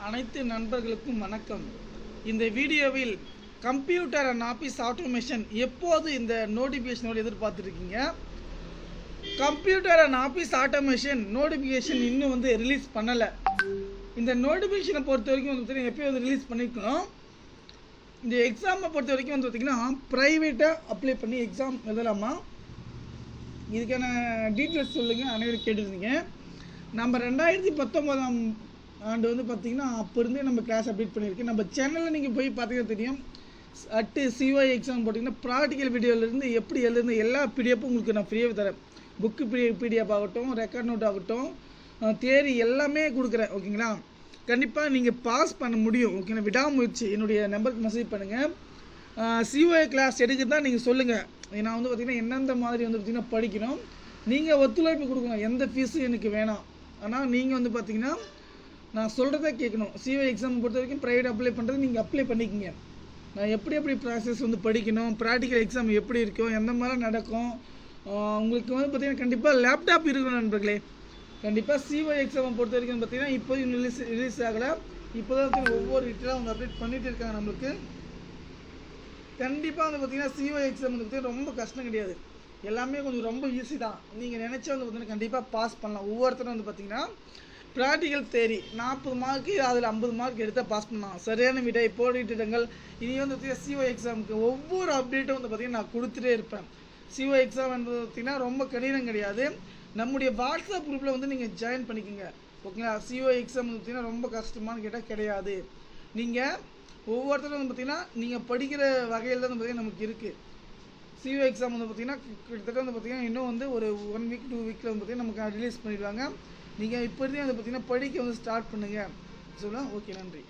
அனைத்து நண்பர்களுக்கும் வணக்கம். இந்த வீடியோவில் கம்ப்யூட்டர் அண்ட் ஆஃபீஸ் ஆட்டோமேஷன் எப்போது இந்த நோட்டிஃபிகேஷனோடு எதிர்பார்த்துருக்கீங்க. Computer and office automation notification இன்னும் ரிலீஸ் பண்ணலை. இந்த நோட்டிஃபிகேஷனை பொறுத்த வரைக்கும் பார்த்தீங்கன்னா எப்போயும் ரிலீஸ் பண்ணியிருக்கணும். இந்த எக்ஸாமை பொறுத்த வரைக்கும் பார்த்திங்கன்னா ப்ரைவேட்டாக அப்ளை பண்ணி எக்ஸாம் எழுதலாமா, இதுக்கான டீட்டெயில்ஸ் சொல்லுங்கள் அனைவரும் கேட்டுருந்தீங்க. நம்ம 2019ஆம் ஆண்டு பார்த்திங்கன்னா அப்போ இருந்தே நம்ம கிளாஸ் அப்டேட் பண்ணியிருக்கேன். நம்ம சேனலில் நீங்கள் போய் பார்த்தீங்கன்னா தெரியும். சிஒய் எக்ஸாம் போட்டிங்கன்னா ப்ராக்டிக்கல் வீடியோவிலேருந்து எப்படி எழுதுறது எல்லா பிடிஎஃப்பும் உங்களுக்கு நான் ஃப்ரீயாக தரேன். புக்கு பிடிஎஃப் ஆகட்டும், ரெக்கார்ட் நோட் ஆகட்டும், தியரி எல்லாமே கொடுக்குறேன். ஓகேங்களா, கண்டிப்பாக நீங்கள் பாஸ் பண்ண முடியும். ஓகேங்களா, விடாமுயற்சி. என்னுடைய நம்பருக்கு மெசேஜ் பண்ணுங்கள். சிஒய் கிளாஸ் எடுக்க தான் நீங்கள் சொல்லுங்கள். நான் பார்த்திங்கன்னா எந்தெந்த மாதிரி பார்த்திங்கன்னா படிக்கணும், நீங்கள் ஒத்துழைப்பு கொடுக்கணும். எந்த ஃபீஸும் எனக்கு வேணாம். ஆனால் நீங்கள் பார்த்திங்கன்னா நான் சொல்கிறத கேட்கணும். சிஒய் எக்ஸாம் பொறுத்த வரைக்கும் ப்ரைவேட் அப்ளை பண்ணுறது நீங்கள் அப்ளை பண்ணிக்கிங்க. நான் எப்படி ப்ராசஸ் படிக்கணும், ப்ராக்டிக்கல் எக்ஸாம் எப்படி இருக்கும், எந்த மாதிரி நடக்கும், உங்களுக்கு பார்த்திங்கன்னா கண்டிப்பாக லேப்டாப் இருக்கணும் நண்பர்களே. கண்டிப்பாக சிஒய் எக்ஸாமை பொறுத்த வரைக்கும் பார்த்திங்கன்னா இப்போதையும் ரிலீஸ் ஆகலை. இப்போ தான் ஒவ்வொரு டீட்டெயிலாக அப்டேட் பண்ணிகிட்டு இருக்காங்க நம்மளுக்கு. கண்டிப்பாக பார்த்திங்கன்னா சிஒய் எக்ஸாம் பார்த்திங்கன்னா ரொம்ப கஷ்டம் கிடையாது. எல்லாமே கொஞ்சம் ரொம்ப ஈஸி தான். நீங்கள் நினச்சா பார்த்திங்கன்னா கண்டிப்பாக பாஸ் பண்ணலாம். ஒவ்வொருத்தரும் பார்த்திங்கன்னா ப்ராக்டிக்கல் தேரி 40 மார்க்கு, அதில் 50 மார்க் எடுத்தால் பாஸ் பண்ணலாம். சரியான விடை போட்டியிட்டங்கள். இனி சிஒய் எக்ஸாமுக்கு ஒவ்வொரு அப்டேட்டும் பார்த்திங்கன்னா நான் கொடுத்துட்டே இருப்பேன். சிஒய் எக்ஸாம் என்பது பார்த்திங்கன்னா ரொம்ப கடினம் கிடையாது. நம்முடைய வாட்ஸ்அப் குரூப்பில் நீங்கள் ஜாயின் பண்ணிக்கோங்க. ஓகேங்களா, சிஒய் எக்ஸாம் பார்த்திங்கன்னா ரொம்ப கஷ்டமானு கேட்டால் கிடையாது. நீங்கள் ஒவ்வொருத்தரும் பார்த்திங்கன்னா நீங்கள் படிக்கிற வகையில் தான் பார்த்திங்கன்னா நமக்கு இருக்குது. சிஒய் எக்ஸாம் பார்த்திங்கன்னா கிட்டத்தட்ட பார்த்திங்கன்னா இன்னும் ஒரு 1 வீக் 2 வீக்கில் பார்த்திங்கன்னா நமக்கு ரிலீஸ் பண்ணிடுவாங்க. நீங்கள் இப்போ இருந்தே பார்த்திங்கன்னா படிக்க ஸ்டார்ட் பண்ணுங்கள். சொல்லலாம். ஓகே, நன்றி.